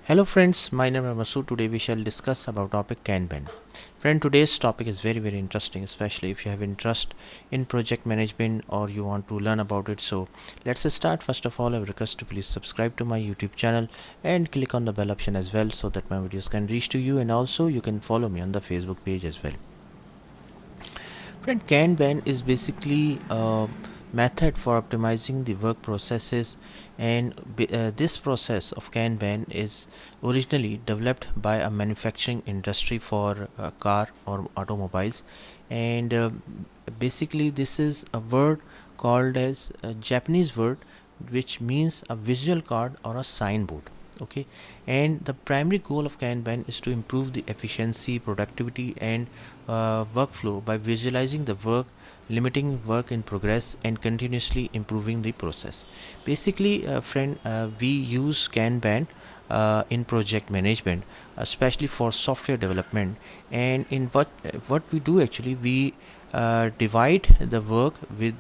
Hello friends, my name is Masood. Today we shall discuss about topic Kanban. Friend, today's topic is very interesting, especially if you have interest in project management or you want to learn about it. So let's start. First of all, I request to please subscribe to my YouTube channel and click on the bell option as well so that my videos can reach to you, and also you can follow me on the Facebook page as well. Friend, Kanban is basically a method for optimizing the work processes, and this process of Kanban is originally developed by a manufacturing industry for car or automobiles, and basically this is a word called as a Japanese word which means a visual card or a signboard. Okay, and the primary goal of Kanban is to improve the efficiency, productivity, and workflow by visualizing the work, limiting work in progress, and continuously improving the process. Basically, friend, we use Kanban in project management, especially for software development. And in what we do actually, we divide the work with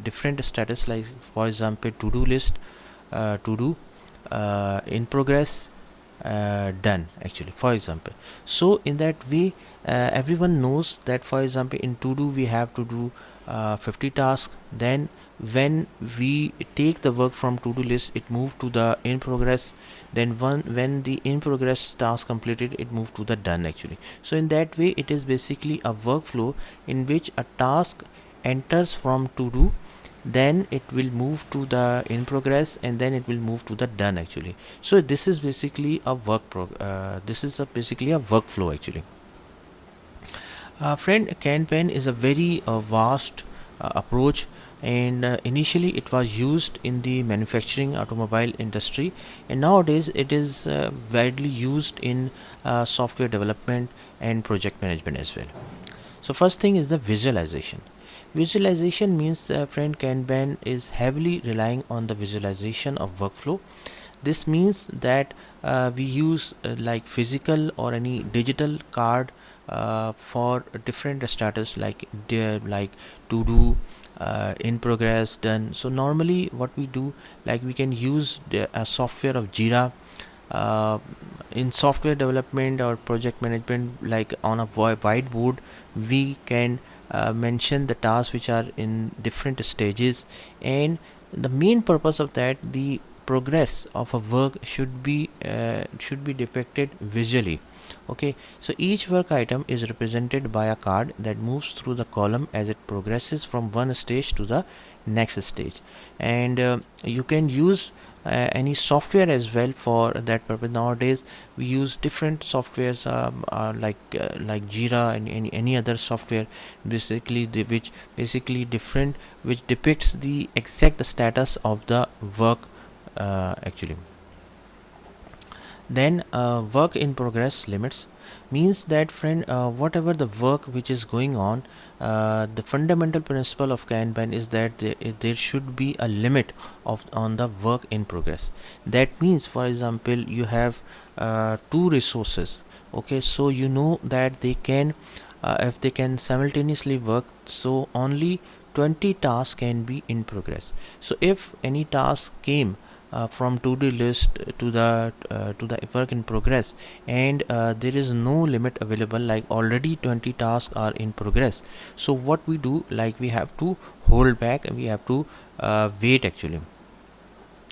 different status, like for example to do list, to do, in progress, done actually, for example. So in that way, everyone knows that for example in to do we have to do 50 tasks. Then when we take the work from to do list, it moved to the in progress. Then when the in progress task completed, it moved to the done actually. So in that way, it is basically a workflow in which a task enters from to do, then it will move to the in progress, and then it will move to the done actually. So this is basically a basically a workflow actually. Friend, Kanban is a very vast approach, and initially it was used in the manufacturing automobile industry, and nowadays it is widely used in software development and project management as well. So first thing is the visualization. Visualization means, friend, Kanban is heavily relying on the visualization of workflow. This means that we use like physical or any digital card for different status, like to do, in progress, done. So normally what we do, like we can use a software of Jira. uh, in software development or project management, like on a whiteboard, we can mention the tasks which are in different stages, and the main purpose of that, the progress of a work should be depicted visually. Okay, so each work item is represented by a card that moves through the column as it progresses from one stage to the next stage. And you can use any software as well for that purpose. Nowadays we use different softwares, like Jira and any other software, basically which basically different, which depicts the exact status of the work actually. Then work in progress limits means that, friend, whatever the work which is going on, the fundamental principle of Kanban is that there should be a limit of on the work in progress. That means, for example, you have two resources. Okay, so you know that they can, if they can simultaneously work, so only 20 tasks can be in progress. So if any task came from to-do list to the work in progress, and there is no limit available, like already 20 tasks are in progress, so what we do, like we have to hold back and we have to wait actually.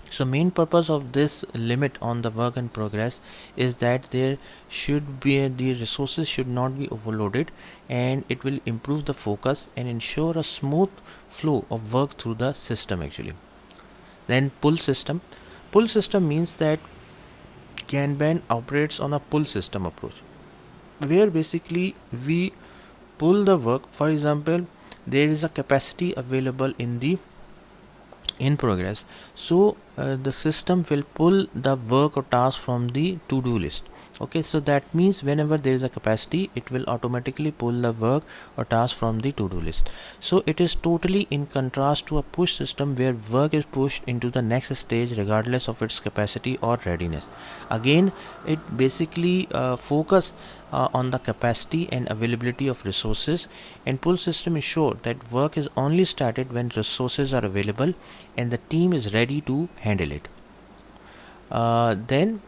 So main purpose of this limit on the work in progress is that there should be, the resources should not be overloaded, and it will improve the focus and ensure a smooth flow of work through the system actually. Then pull system. Pull system means that Kanban operates on a pull system approach, where basically we pull the work. For example, there is a capacity available in the in progress, so the system will pull the work or task from the to-do list. Okay, so that means whenever there is a capacity, it will automatically pull the work or task from the to-do list. So it is totally in contrast to a push system, where work is pushed into the next stage regardless of its capacity or readiness. Again, it basically focus on the capacity and availability of resources, and pull system ensure that work is only started when resources are available and the team is ready to handle it. Then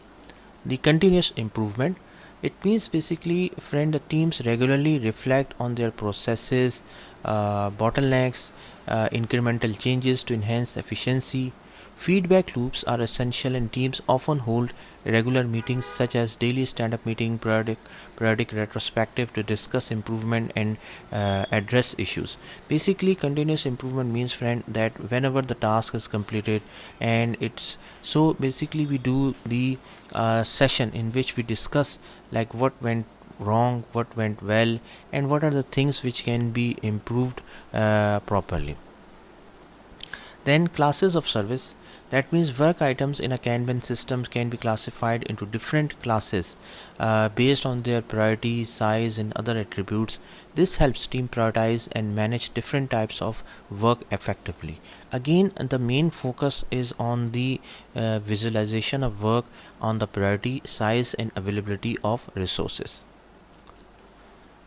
The continuous improvement, it means basically, friend, the teams regularly reflect on their processes, bottlenecks, incremental changes to enhance efficiency. Feedback loops are essential, and teams often hold regular meetings such as daily stand-up meeting, periodic retrospective to discuss improvement and address issues. Basically, continuous improvement means, friend, that whenever the task is completed, and it's so basically we do the session in which we discuss like what went wrong, what went well, and what are the things which can be improved properly. Then classes of service, that means work items in a Kanban system can be classified into different classes based on their priority, size, and other attributes. This helps team prioritize and manage different types of work effectively. Again, the main focus is on the visualization of work on the priority, size, and availability of resources.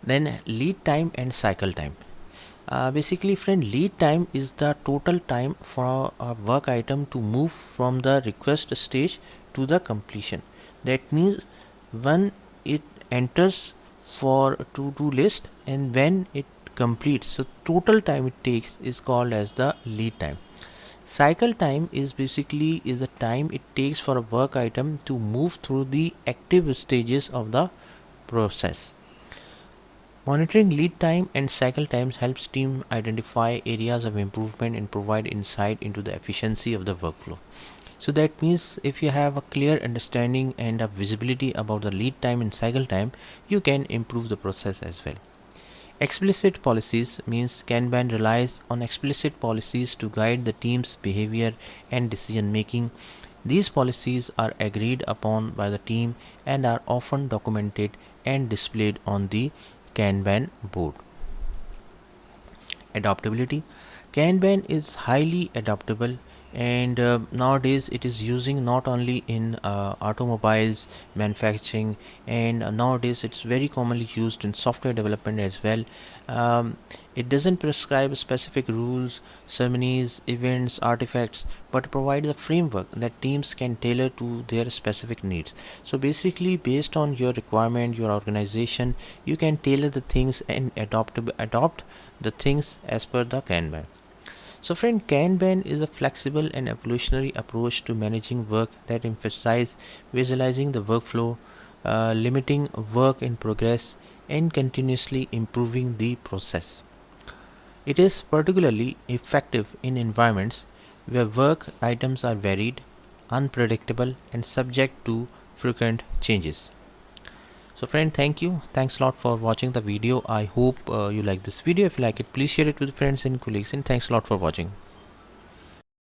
Then lead time and cycle time. Basically, friend, lead time is the total time for a work item to move from the request stage to the completion. That means when it enters for to-do list and when it completes. So total time it takes is called as the lead time. Cycle time is basically is the time it takes for a work item to move through the active stages of the process. Monitoring lead time and cycle times helps team identify areas of improvement and provide insight into the efficiency of the workflow. So that means if you have a clear understanding and a visibility about the lead time and cycle time, you can improve the process as well. Explicit policies means Kanban relies on explicit policies to guide the team's behavior and decision making. These policies are agreed upon by the team and are often documented and displayed on the Kanban board. Adaptability, Kanban is highly adaptable, and nowadays it is using not only in automobiles manufacturing, and nowadays it's very commonly used in software development as well. It doesn't prescribe specific rules, ceremonies, events, artifacts, but provides a framework that teams can tailor to their specific needs. So basically, based on your requirement, your organization, you can tailor the things and adopt the things as per the Kanban. So friend, Kanban is a flexible and evolutionary approach to managing work that emphasizes visualizing the workflow, limiting work in progress, and continuously improving the process. It is particularly effective in environments where work items are varied, unpredictable, and subject to frequent changes. So friend, thank you. Thanks a lot for watching the video. I hope you like this video. If you like it, please share it with friends and colleagues, and thanks a lot for watching.